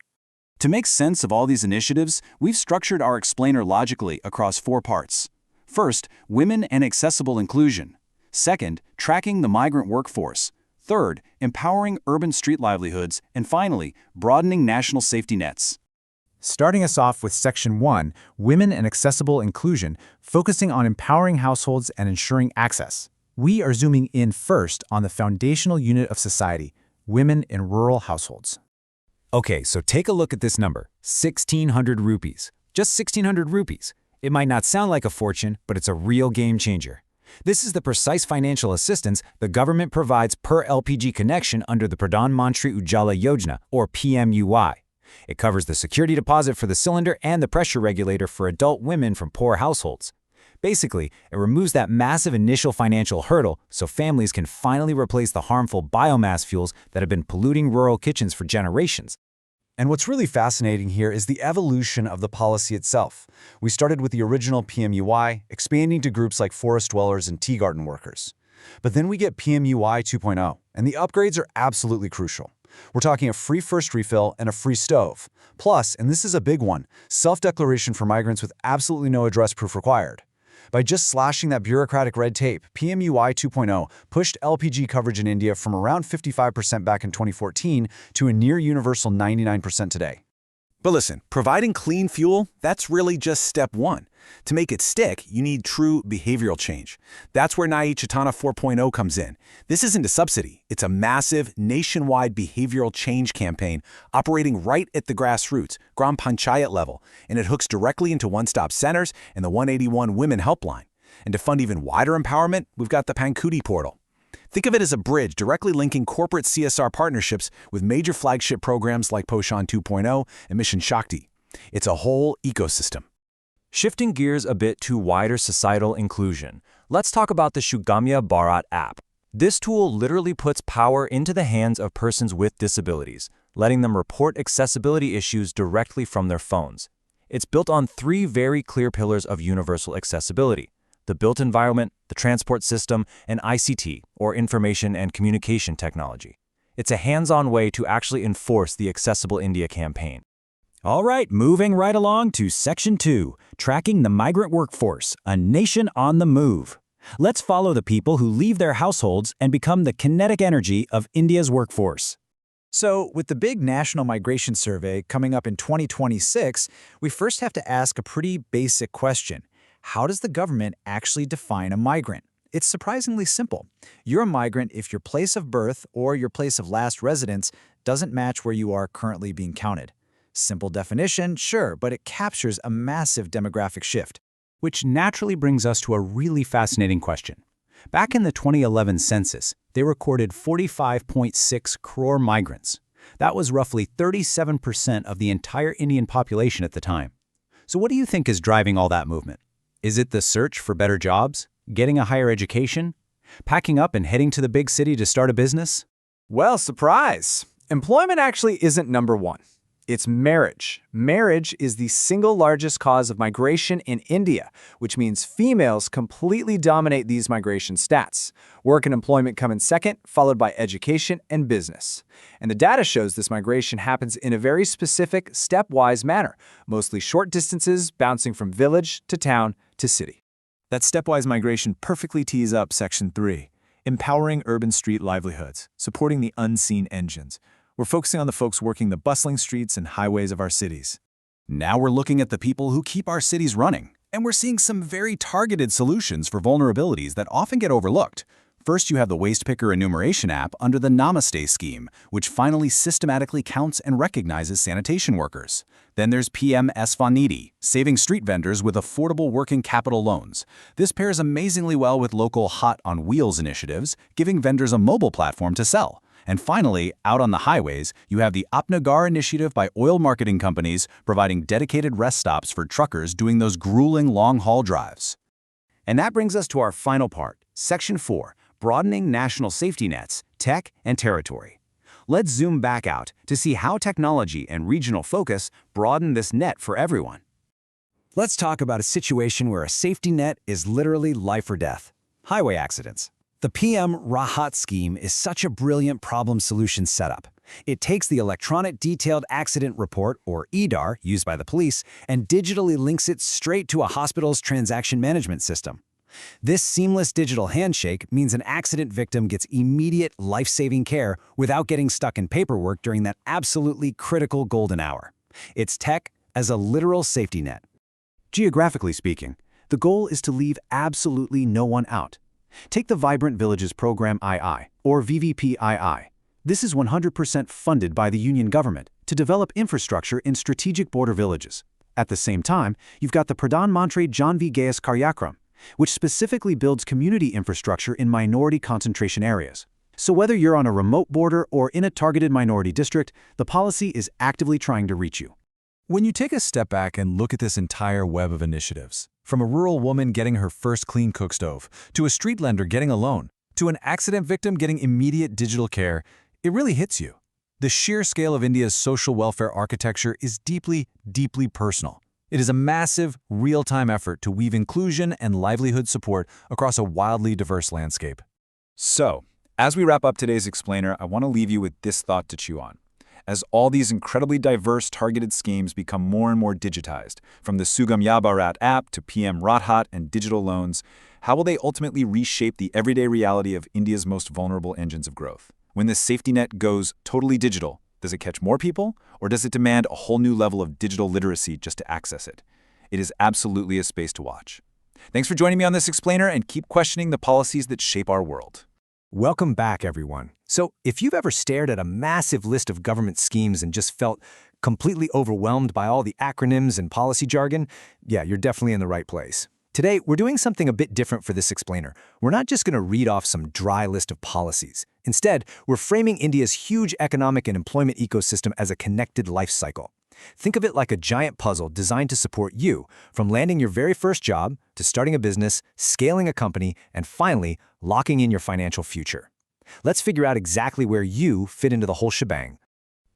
[SPEAKER 2] To make sense of all these initiatives, we've structured our explainer logically across 4 parts. First, women and accessible inclusion. Second, tracking the migrant workforce. Third, empowering urban street livelihoods. And finally, broadening national safety nets.
[SPEAKER 4] Starting us off with Section 1, Women and Accessible Inclusion, focusing on empowering households and ensuring access. We are zooming in first on the foundational unit of society, women in rural households. Okay, so take a look at this number, 1,600 rupees. Just 1,600 rupees. It might not sound like a fortune, but it's a real game changer. This is the precise financial assistance the government provides per LPG connection under the Pradhan Mantri Ujjwala Yojana, or PMUY. It covers the security deposit for the cylinder and the pressure regulator for adult women from poor households. Basically, it removes that massive initial financial hurdle so families can finally replace the harmful biomass fuels that have been polluting rural kitchens for generations.
[SPEAKER 3] And what's really fascinating here is the evolution of the policy itself. We started with the original PMUY, expanding to groups like forest dwellers and tea garden workers. But then we get PMUY 2.0, and the upgrades are absolutely crucial. We're talking a free first refill and a free stove. Plus, and this is a big one, self-declaration for migrants with absolutely no address proof required. By just slashing that bureaucratic red tape, PMUY 2.0 pushed LPG coverage in India from around 55% back in 2014 to a near universal 99% today.
[SPEAKER 5] But listen, providing clean fuel, that's really just step 1. To make it stick, you need true behavioral change. That's where Nai Chaitanya 4.0 comes in. This isn't a subsidy. It's a massive, nationwide behavioral change campaign operating right at the grassroots, Gram Panchayat level, and it hooks directly into one-stop centers and the 181 Women Helpline. And to fund even wider empowerment, we've got the Pankudi portal. Think of it as a bridge directly linking corporate CSR partnerships with major flagship programs like POSHAN 2.0 and Mission Shakti. It's a whole ecosystem.
[SPEAKER 9] Shifting gears a bit to wider societal inclusion, let's talk about the Shugamya Bharat app. This tool literally puts power into the hands of persons with disabilities, letting them report accessibility issues directly from their phones. It's built on 3 very clear pillars of universal accessibility: the built environment, the transport system, and ICT, or information and communication technology. It's a hands-on way to actually enforce the Accessible India campaign.
[SPEAKER 2] All right, moving right along to Section 2, Tracking the Migrant Workforce, a Nation on the Move. Let's follow the people who leave their households and become the kinetic energy of India's workforce.
[SPEAKER 10] So, with the big National Migration Survey coming up in 2026, we first have to ask a pretty basic question. How does the government actually define a migrant? It's surprisingly simple. You're a migrant if your place of birth or your place of last residence doesn't match where you are currently being counted. Simple definition, sure, but it captures a massive demographic shift.
[SPEAKER 2] Which naturally brings us to a really fascinating question. Back in the 2011 census, they recorded 45.6 crore migrants. That was roughly 37% of the entire Indian population at the time. So what do you think is driving all that movement? Is it the search for better jobs? Getting a higher education? Packing up and heading to the big city to start a business?
[SPEAKER 10] Well, surprise! Employment actually isn't number 1. It's marriage. Marriage is the single largest cause of migration in India, which means females completely dominate these migration stats. Work and employment come in second, followed by education and business. And the data shows this migration happens in a very specific, stepwise manner, mostly short distances bouncing from village to town to city.
[SPEAKER 3] That stepwise migration perfectly tees up Section 3, empowering urban street livelihoods, supporting the unseen engines. We're focusing on the folks working the bustling streets and highways of our cities.
[SPEAKER 2] Now we're looking at the people who keep our cities running, and we're seeing some very targeted solutions for vulnerabilities that often get overlooked. First, you have the Waste Picker Enumeration app under the Namaste scheme, which finally systematically counts and recognizes sanitation workers. Then there's PM-Svanidhi, saving street vendors with affordable working capital loans. This pairs amazingly well with local Hot on Wheels initiatives, giving vendors a mobile platform to sell. And finally, out on the highways, you have the Apnagar initiative by oil marketing companies providing dedicated rest stops for truckers doing those grueling long-haul drives. And that brings us to our final part, Section 4, broadening national safety nets, tech, and territory. Let's zoom back out to see how technology and regional focus broaden this net for everyone.
[SPEAKER 10] Let's talk about a situation where a safety net is literally life or death. Highway accidents. The PM-Rahat scheme is such a brilliant problem-solution setup. It takes the Electronic Detailed Accident Report, or EDAR, used by the police, and digitally links it straight to a hospital's transaction management system. This seamless digital handshake means an accident victim gets immediate life-saving care without getting stuck in paperwork during that absolutely critical golden hour. It's tech as a literal safety net.
[SPEAKER 2] Geographically speaking, the goal is to leave absolutely no one out. Take the Vibrant Villages Program II, or VVP-II. This is 100% funded by the Union government to develop infrastructure in strategic border villages. At the same time, you've got the Pradhan Mantri Jan Vigas Karyakram, which specifically builds community infrastructure in minority concentration areas. So whether you're on a remote border or in a targeted minority district, the policy is actively trying to reach you.
[SPEAKER 5] When you take a step back and look at this entire web of initiatives, from a rural woman getting her first clean cook stove, to a street lender getting a loan, to an accident victim getting immediate digital care, it really hits you. The sheer scale of India's social welfare architecture is deeply, deeply personal. It is a massive, real-time effort to weave inclusion and livelihood support across a wildly diverse landscape. So, as we wrap up today's explainer, I want to leave you with this thought to chew on. As all these incredibly diverse targeted schemes become more and more digitized, from the Sugamya Bharat app to PM-Rahat and digital loans, how will they ultimately reshape the everyday reality of India's most vulnerable engines of growth? When this safety net goes totally digital, does it catch more people, or does it demand a whole new level of digital literacy just to access it? It is absolutely a space to watch. Thanks for joining me on this explainer, and keep questioning the policies that shape our world.
[SPEAKER 10] Welcome back, everyone. So, if you've ever stared at a massive list of government schemes and just felt completely overwhelmed by all the acronyms and policy jargon, yeah, you're definitely in the right place. Today, we're doing something a bit different for this explainer. We're not just going to read off some dry list of policies. Instead, we're framing India's huge economic and employment ecosystem as a connected life cycle. Think of it like a giant puzzle designed to support you, from landing your very first job, to starting a business, scaling a company, and finally, locking in your financial future. Let's figure out exactly where you fit into the whole shebang.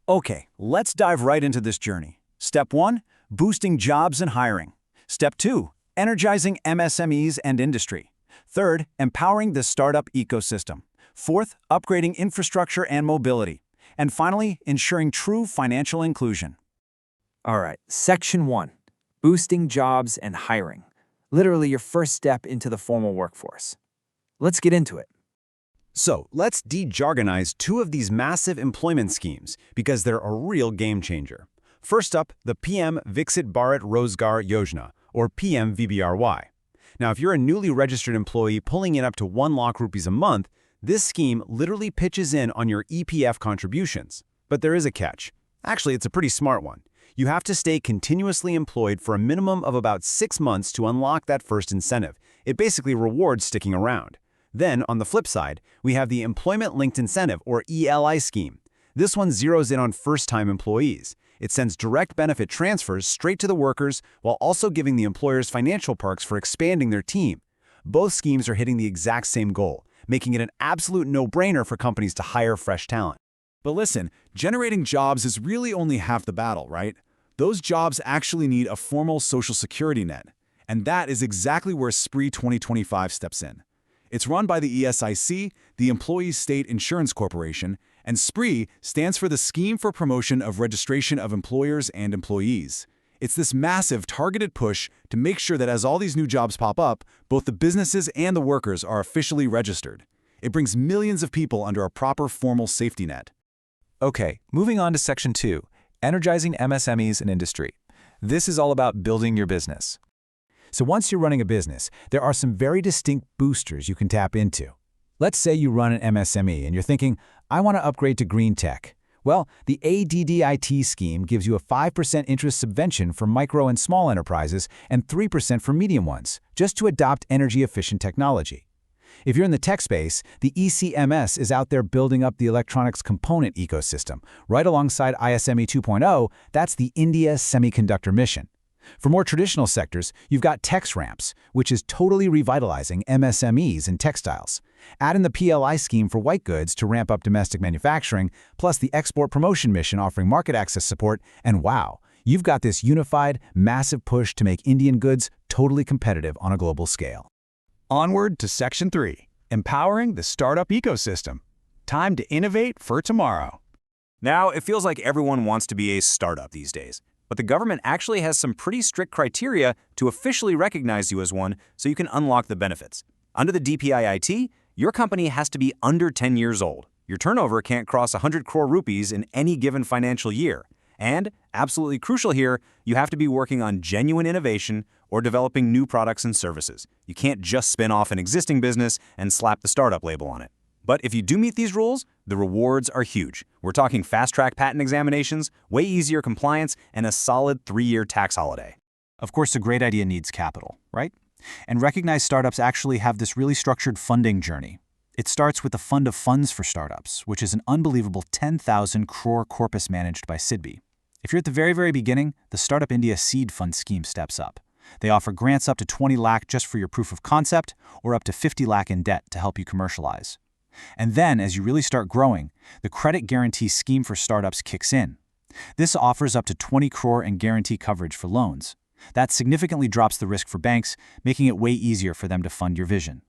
[SPEAKER 2] Okay, let's dive right into this journey. Step 1, boosting jobs and hiring. Step 2, energizing MSMEs and industry. Third, empowering the startup ecosystem. Fourth, upgrading infrastructure and mobility. And finally, ensuring true financial inclusion.
[SPEAKER 11] All right, Section 1, boosting jobs and hiring. Literally your first step into the formal workforce. Let's get into it.
[SPEAKER 2] So, let's de-jargonize two of these massive employment schemes because they're a real game changer. First up, the PM Viksit Bharat Rozgar Yojana, or PM-VBRY. Now, if you're a newly registered employee pulling in up to 1 lakh rupees a month, this scheme literally pitches in on your EPF contributions. But there is a catch. Actually, it's a pretty smart one. You have to stay continuously employed for a minimum of about 6 months to unlock that first incentive. It basically rewards sticking around. Then, on the flip side, we have the Employment Linked Incentive, or ELI scheme. This one zeroes in on first-time employees. It sends direct benefit transfers straight to the workers while also giving the employers financial perks for expanding their team. Both schemes are hitting the exact same goal, making it an absolute no-brainer for companies to hire fresh talent.
[SPEAKER 5] But listen, generating jobs is really only half the battle, right? Those jobs actually need a formal social security net. And that is exactly where SPRI 2025 steps in. It's run by the ESIC, the Employees State Insurance Corporation, and SPRI stands for the Scheme for Promotion of Registration of Employers and Employees.
[SPEAKER 3] It's this massive targeted push to make sure that as all these new jobs pop up, both the businesses and the workers are officially registered. It brings millions of people under a proper formal safety net.
[SPEAKER 9] Okay, moving on to Section 2, energizing MSMEs and industry. This is all about building your business.
[SPEAKER 10] So once you're running a business, there are some very distinct boosters you can tap into. Let's say you run an MSME and you're thinking, I want to upgrade to green tech. Well, the ADDIT scheme gives you a 5% interest subvention for micro and small enterprises and 3% for medium ones, just to adopt energy-efficient technology. If you're in the tech space, the ECMS is out there building up the electronics component ecosystem. Right alongside ISME 2.0, that's the India Semiconductor Mission. For more traditional sectors, you've got TexRamps, which is totally revitalizing MSMEs and textiles. Add in the PLI scheme for white goods to ramp up domestic manufacturing, plus the Export Promotion Mission offering market access support, and wow, you've got this unified, massive push to make Indian goods totally competitive on a global scale.
[SPEAKER 3] Onward to Section 3, empowering the startup ecosystem. Time to innovate for tomorrow.
[SPEAKER 5] Now, it feels like everyone wants to be a startup these days. But the government actually has some pretty strict criteria to officially recognize you as one so you can unlock the benefits. Under the DPIIT, your company has to be under 10 years old. Your turnover can't cross 100 crore rupees in any given financial year. And, absolutely crucial here, you have to be working on genuine innovation or developing new products and services. You can't just spin off an existing business and slap the startup label on it. But if you do meet these rules, the rewards are huge. We're talking fast-track patent examinations, way easier compliance, and a solid 3-year tax holiday.
[SPEAKER 3] Of course, a great idea needs capital, right? And recognized startups actually have this really structured funding journey. It starts with the Fund of Funds for Startups, which is an unbelievable 10,000 crore corpus managed by SIDBI. If you're at the very, very beginning, the Startup India Seed Fund scheme steps up. They offer grants up to 20 lakh just for your proof of concept, or up to 50 lakh in debt to help you commercialize. And then, as you really start growing, the Credit Guarantee Scheme for Startups kicks in. This offers up to 20 crore in guarantee coverage for loans. That significantly drops the risk for banks, making it way easier for them to fund your vision.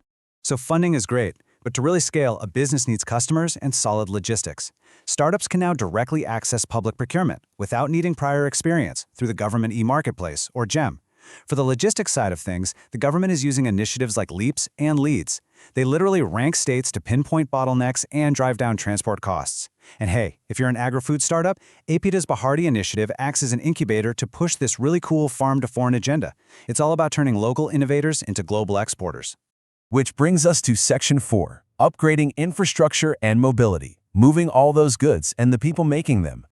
[SPEAKER 10] So funding is great, but to really scale, a business needs customers and solid logistics. Startups can now directly access public procurement without needing prior experience through the Government e-Marketplace, or GEM. For the logistics side of things, the government is using initiatives like LEAPS and LEADS. They literally rank states to pinpoint bottlenecks and drive down transport costs. And hey, if you're an agri-food startup, APIDA's Bharat initiative acts as an incubator to push this really cool farm-to-foreign agenda. It's all about turning local innovators into global exporters.
[SPEAKER 12] Which brings us to Section 4, upgrading infrastructure and mobility, moving all those goods and the people making them.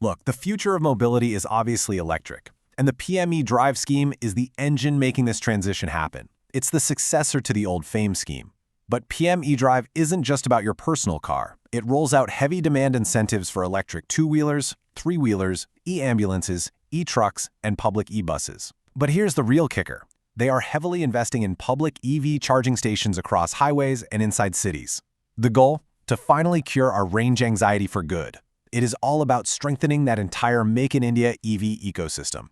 [SPEAKER 3] Look, the future of mobility is obviously electric, and the PME Drive scheme is the engine making this transition happen. It's the successor to the old FAME scheme. But PME Drive isn't just about your personal car. It rolls out heavy demand incentives for electric two-wheelers, three-wheelers, e-ambulances, e-trucks, and public e-buses. But here's the real kicker. They are heavily investing in public EV charging stations across highways and inside cities. The goal? To finally cure our range anxiety for good. It is all about strengthening that entire Make in India EV ecosystem.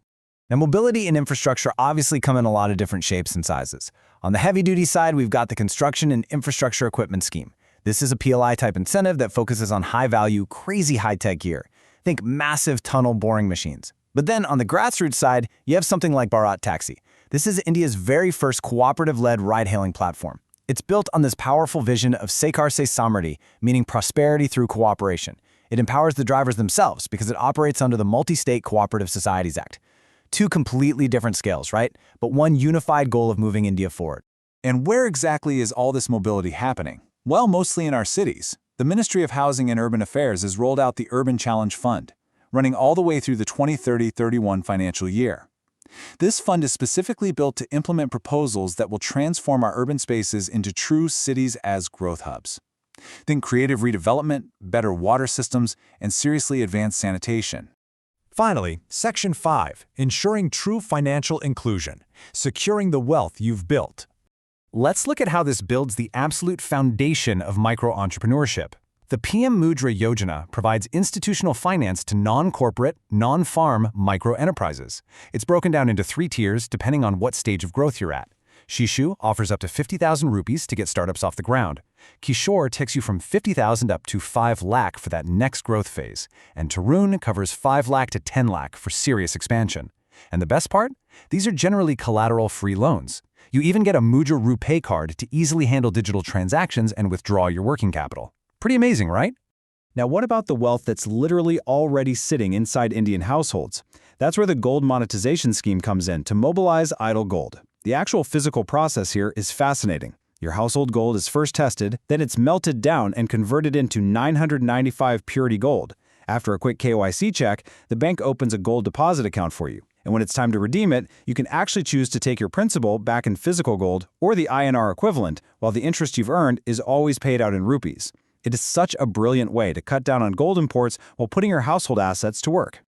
[SPEAKER 4] Now, mobility and infrastructure obviously come in a lot of different shapes and sizes. On the heavy-duty side, we've got the Construction and Infrastructure Equipment Scheme. This is a PLI-type incentive that focuses on high-value, crazy high-tech gear. Think massive tunnel boring machines. But then on the grassroots side, you have something like Bharat Taxi. This is India's very first cooperative-led ride-hailing platform. It's built on this powerful vision of Sekar Se Samriddhi, meaning prosperity through cooperation. It empowers the drivers themselves because it operates under the Multi-State Cooperative Societies Act. Two completely different scales, right? But one unified goal of moving India forward.
[SPEAKER 5] And where exactly is all this mobility happening? Well, mostly in our cities. The Ministry of Housing and Urban Affairs has rolled out the Urban Challenge Fund, running all the way through the 2030-31 financial year. This fund is specifically built to implement proposals that will transform our urban spaces into true cities as growth hubs. Think creative redevelopment, better water systems, and seriously advanced sanitation.
[SPEAKER 12] Finally, Section 5, ensuring true financial inclusion, securing the wealth you've built.
[SPEAKER 4] Let's look at how this builds the absolute foundation of micro-entrepreneurship. The PM Mudra Yojana provides institutional finance to non-corporate, non-farm micro-enterprises. It's broken down into 3 tiers depending on what stage of growth you're at. Shishu offers up to 50,000 rupees to get startups off the ground. Kishore takes you from 50,000 up to 5 lakh for that next growth phase. And Tarun covers 5 lakh to 10 lakh for serious expansion.
[SPEAKER 3] And the best part? These are generally collateral-free loans. You even get a Muja RuPay card to easily handle digital transactions and withdraw your working capital. Pretty amazing, right?
[SPEAKER 4] Now, what about the wealth that's literally already sitting inside Indian households? That's where the gold monetization scheme comes in to mobilize idle gold. The actual physical process here is fascinating. Your household gold is first tested, then it's melted down and converted into 995 purity gold. After a quick KYC check, the bank opens a gold deposit account for you. And when it's time to redeem it, you can actually choose to take your principal back in physical gold or the INR equivalent, while the interest you've earned is always paid out in rupees. It is such a brilliant way to cut down on gold imports while putting your household assets to work.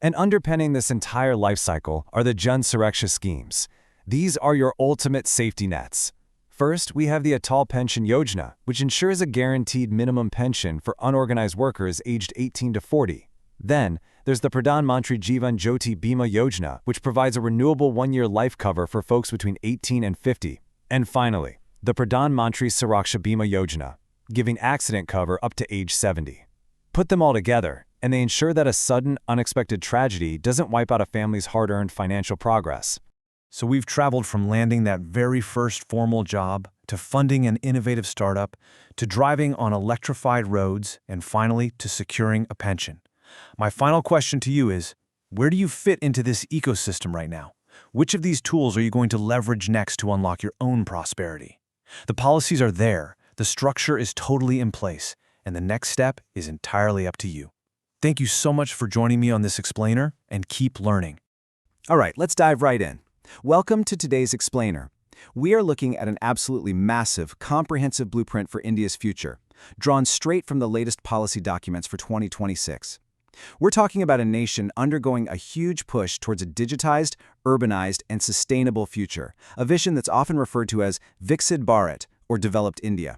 [SPEAKER 3] And underpinning this entire life cycle are the Jan Suraksha schemes. These are your ultimate safety nets. First, we have the Atal Pension Yojana, which ensures a guaranteed minimum pension for unorganized workers aged 18 to 40. Then, there's the Pradhan Mantri Jeevan Jyoti Bima Yojana, which provides a renewable one-year life cover for folks between 18 and 50. And finally, the Pradhan Mantri Suraksha Bima Yojana, giving accident cover up to age 70. Put them all together, and they ensure that a sudden, unexpected tragedy doesn't wipe out a family's hard-earned financial progress.
[SPEAKER 12] So we've traveled from landing that very first formal job, to funding an innovative startup, to driving on electrified roads, and finally to securing a pension. My final question to you is, where do you fit into this ecosystem right now? Which of these tools are you going to leverage next to unlock your own prosperity? The policies are there, the structure is totally in place, and the next step is entirely up to you. Thank you so much for joining me on this explainer, and keep learning.
[SPEAKER 3] All right, let's dive right in. Welcome to today's explainer. We are looking at an absolutely massive, comprehensive blueprint for India's future, drawn straight from the latest policy documents for 2026. We're talking about a nation undergoing a huge push towards a digitized, urbanized, and sustainable future, a vision that's often referred to as Viksit Bharat, or Developed India.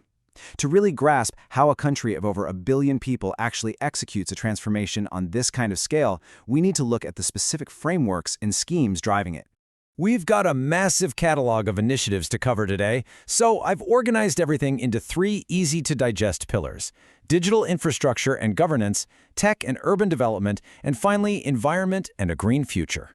[SPEAKER 3] To really grasp how a country of over 1 billion people actually executes a transformation on this kind of scale, we need to look at the specific frameworks and schemes driving it.
[SPEAKER 4] We've got a massive catalog of initiatives to cover today, so I've organized everything into 3 easy-to-digest pillars: digital infrastructure and governance, tech and urban development, and finally, environment and a green future.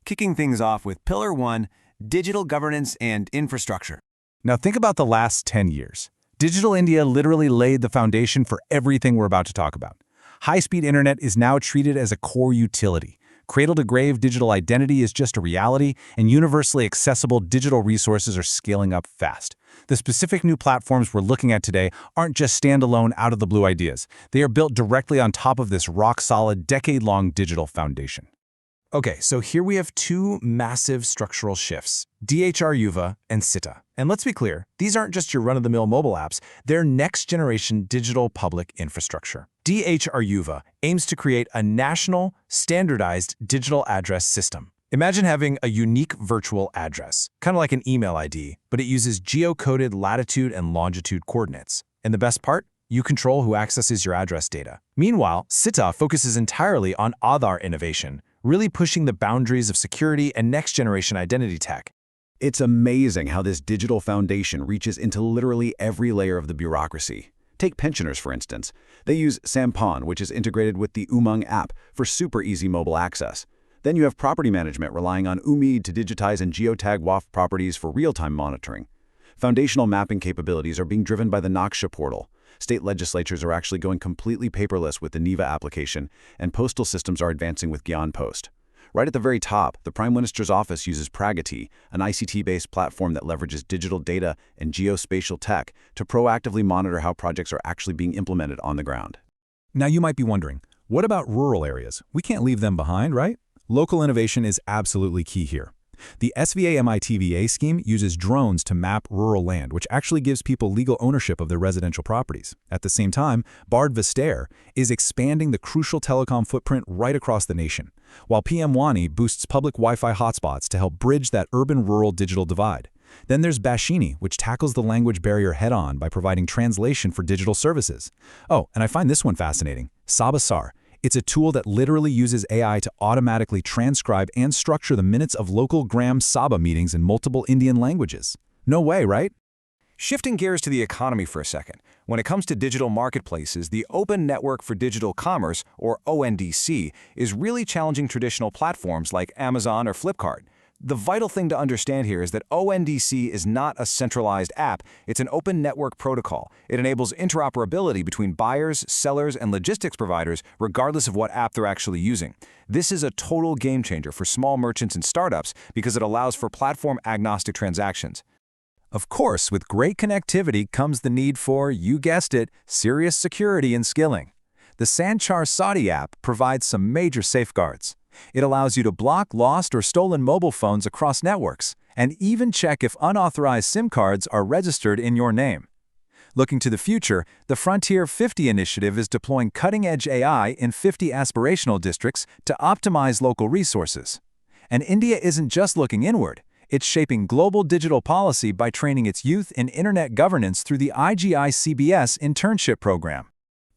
[SPEAKER 3] Kicking things off with Pillar 1, digital governance and infrastructure.
[SPEAKER 12] Now think about the last 10 years. Digital India literally laid the foundation for everything we're about to talk about. High-speed internet is now treated as a core utility. Cradle-to-grave digital identity is just a reality, and universally accessible digital resources are scaling up fast. The specific new platforms we're looking at today aren't just standalone out-of-the-blue ideas. They are built directly on top of this rock-solid, decade-long digital foundation. Okay, so here we have 2 massive structural shifts, DHR Yuva and SITA. And let's be clear, these aren't just your run-of-the-mill mobile apps, they're next-generation digital public infrastructure. DHR Yuva aims to create a national, standardized digital address system. Imagine having a unique virtual address, kind of like an email ID, but it uses geocoded latitude and longitude coordinates. And the best part? You control who accesses your address data. Meanwhile, SITA focuses entirely on Aadhaar innovation, really pushing the boundaries of security and next-generation identity tech.
[SPEAKER 2] It's amazing how this digital foundation reaches into literally every layer of the bureaucracy. Take pensioners, for instance. They use Sampan, which is integrated with the Umang app for super easy mobile access. Then you have property management relying on Umeed to digitize and geotag WAF properties for real-time monitoring. Foundational mapping capabilities are being driven by the Naksha portal. State legislatures are actually going completely paperless with the NEVA application, and postal systems are advancing with Gyan Post. Right at the very top, the Prime Minister's office uses Pragati, an ICT-based platform that leverages digital data and geospatial tech to proactively monitor how projects are actually being implemented on the ground.
[SPEAKER 4] Now you might be wondering, what about rural areas? We can't leave them behind, right? Local innovation is absolutely key here. The SVA-MITVA scheme uses drones to map rural land, which actually gives people legal ownership of their residential properties. At the same time, Bharat Vistaar is expanding the crucial telecom footprint right across the nation, while PM-Wani boosts public Wi-Fi hotspots to help bridge that urban-rural digital divide. Then there's Bashini, which tackles the language barrier head-on by providing translation for digital services. Oh, and I find this one fascinating, Sabasar. It's a tool that literally uses AI to automatically transcribe and structure the minutes of local Gram Sabha meetings in multiple Indian languages. No way, right?
[SPEAKER 3] Shifting gears to the economy for a second, when it comes to digital marketplaces, the Open Network for Digital Commerce, or ONDC, is really challenging traditional platforms like Amazon or Flipkart. The vital thing to understand here is that ONDC is not a centralized app, it's an open network protocol. It enables interoperability between buyers, sellers, and logistics providers, regardless of what app they're actually using. This is a total game changer for small merchants and startups because it allows for platform-agnostic transactions. Of course, with great connectivity comes the need for, you guessed it, serious security and skilling. The Sanchar Saudi app provides some major safeguards. It allows you to block lost or stolen mobile phones across networks, and even check if unauthorized SIM cards are registered in your name. Looking to the future, the Frontier 50 initiative is deploying cutting-edge AI in 50 aspirational districts to optimize local resources. And India isn't just looking inward. It's shaping global digital policy by training its youth in internet governance through the IGI-CBS internship program.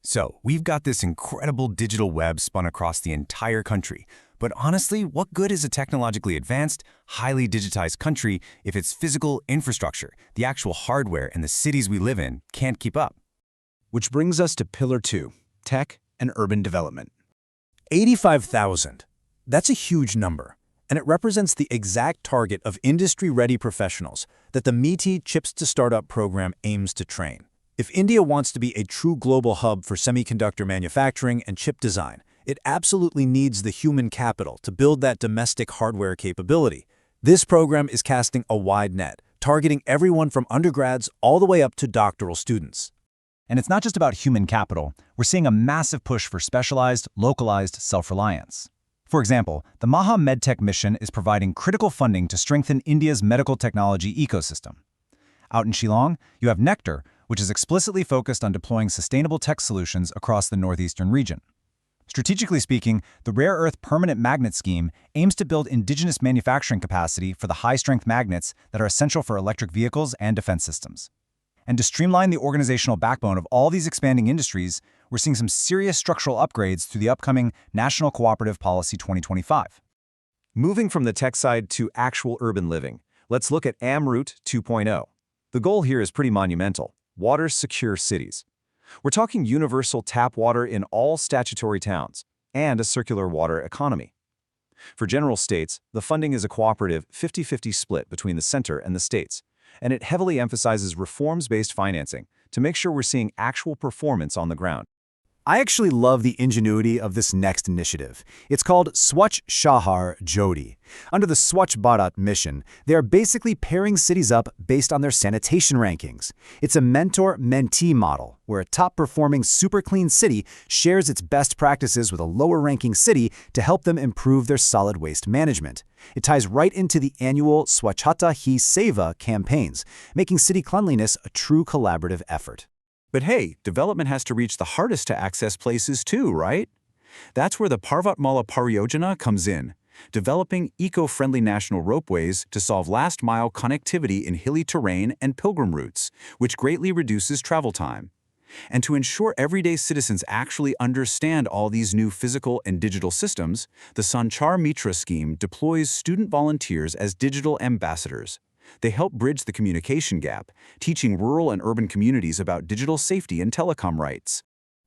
[SPEAKER 4] So, we've got this incredible digital web spun across the entire country. But honestly, what good is a technologically advanced, highly digitized country if its physical infrastructure, the actual hardware and the cities we live in, can't keep up?
[SPEAKER 2] Which brings us to Pillar 2, Tech and Urban Development. 85,000. That's a huge number, and it represents the exact target of industry-ready professionals that the METI Chips to Startup program aims to train. If India wants to be a true global hub for semiconductor manufacturing and chip design, it absolutely needs the human capital to build that domestic hardware capability. This program is casting a wide net, targeting everyone from undergrads all the way up to doctoral students.
[SPEAKER 4] And it's not just about human capital. We're seeing a massive push for specialized, localized self-reliance. For example, the Maha MedTech mission is providing critical funding to strengthen India's medical technology ecosystem. Out in Shillong, you have Nectar, which is explicitly focused on deploying sustainable tech solutions across the northeastern region. Strategically speaking, the Rare Earth Permanent Magnet Scheme aims to build indigenous manufacturing capacity for the high-strength magnets that are essential for electric vehicles and defense systems. And to streamline the organizational backbone of all these expanding industries, we're seeing some serious structural upgrades through the upcoming National Cooperative Policy 2025.
[SPEAKER 3] Moving from the tech side to actual urban living, let's look at AmRoute 2.0. The goal here is pretty monumental: water-secure cities. We're talking universal tap water in all statutory towns and a circular water economy. For general states, the funding is a cooperative 50-50 split between the center and the states, and it heavily emphasizes reforms-based financing to make sure we're seeing actual performance on the ground.
[SPEAKER 2] I actually love the ingenuity of this next initiative. It's called Swachh Shahar Jodi. Under the Swachh Bharat mission, they are basically pairing cities up based on their sanitation rankings. It's a mentor-mentee model, where a top-performing super clean city shares its best practices with a lower-ranking city to help them improve their solid waste management. It ties right into the annual Swachhata Hi Seva campaigns, making city cleanliness a true collaborative effort.
[SPEAKER 3] But hey, development has to reach the hardest to access places too, right? That's where the Parvatmala Pariyojana comes in, developing eco-friendly national ropeways to solve last-mile connectivity in hilly terrain and pilgrim routes, which greatly reduces travel time. And to ensure everyday citizens actually understand all these new physical and digital systems, the Sanchar Mitra scheme deploys student volunteers as digital ambassadors. They help bridge the communication gap, teaching rural and urban communities about digital safety and telecom rights.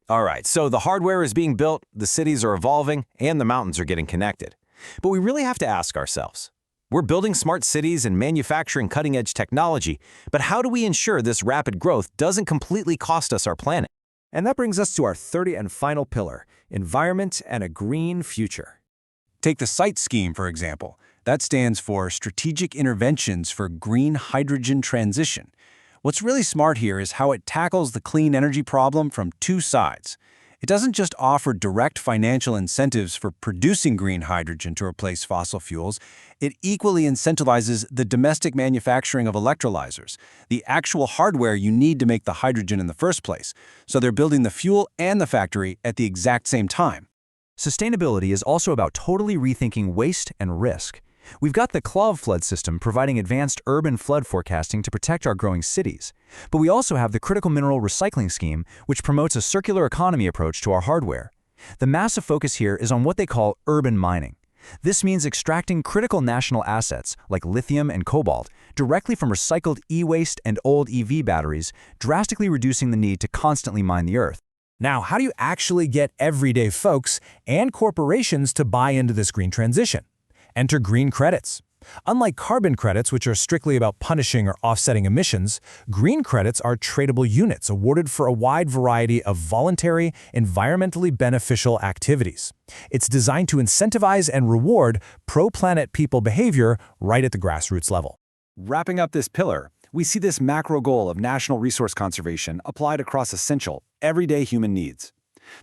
[SPEAKER 9] All right, so the hardware is being built, the cities are evolving, and the mountains are getting connected. But we really have to ask ourselves, we're building smart cities and manufacturing cutting-edge technology, but how do we ensure this rapid growth doesn't completely cost us our planet?
[SPEAKER 2] And that brings us to our third and final pillar, environment and a green future.
[SPEAKER 3] Take the SITE scheme, for example. That stands for Strategic Interventions for Green Hydrogen Transition. What's really smart here is how it tackles the clean energy problem from two sides. It doesn't just offer direct financial incentives for producing green hydrogen to replace fossil fuels, it equally incentivizes the domestic manufacturing of electrolyzers, the actual hardware you need to make the hydrogen in the first place. So they're building the fuel and the factory at the exact same time.
[SPEAKER 4] Sustainability is also about totally rethinking waste and risk. We've got the CLOV flood system providing advanced urban flood forecasting to protect our growing cities. But we also have the critical mineral recycling scheme, which promotes a circular economy approach to our hardware. The massive focus here is on what they call urban mining.
[SPEAKER 2] This means extracting critical national assets, like lithium and cobalt, directly from recycled e-waste and old EV batteries, drastically reducing the need to constantly mine the earth.
[SPEAKER 12] Now, how do you actually get everyday folks and corporations to buy into this green transition? Enter green credits. Unlike carbon credits, which are strictly about punishing or offsetting emissions, green credits are tradable units awarded for a wide variety of voluntary, environmentally beneficial activities. It's designed to incentivize and reward pro-planet people behavior right at the grassroots level.
[SPEAKER 3] Wrapping up this pillar, we see this macro goal of national resource conservation applied across essential, everyday human needs.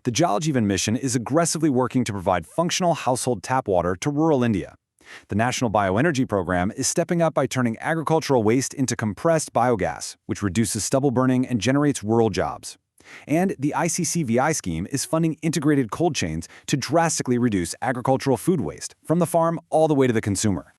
[SPEAKER 3] The Jal Jeevan mission is aggressively working to provide functional household tap water to rural India. The National Bioenergy Program is stepping up by turning agricultural waste into compressed biogas, which reduces stubble burning and generates rural jobs. And the ICCVI scheme is funding integrated cold chains to drastically reduce agricultural food waste, from the farm all the way to the consumer.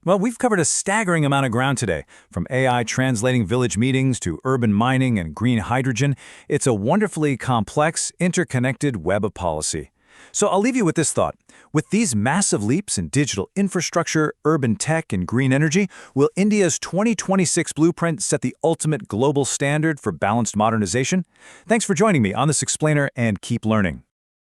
[SPEAKER 5] Well, we've covered a staggering amount of ground today. From AI translating village meetings to urban mining and green hydrogen, it's a wonderfully complex, interconnected web of policy. So I'll leave you with this thought. With these massive leaps in digital infrastructure, urban tech, and green energy, will India's 2026 blueprint set the ultimate global standard for balanced modernization? Thanks for joining me on this explainer, and keep learning.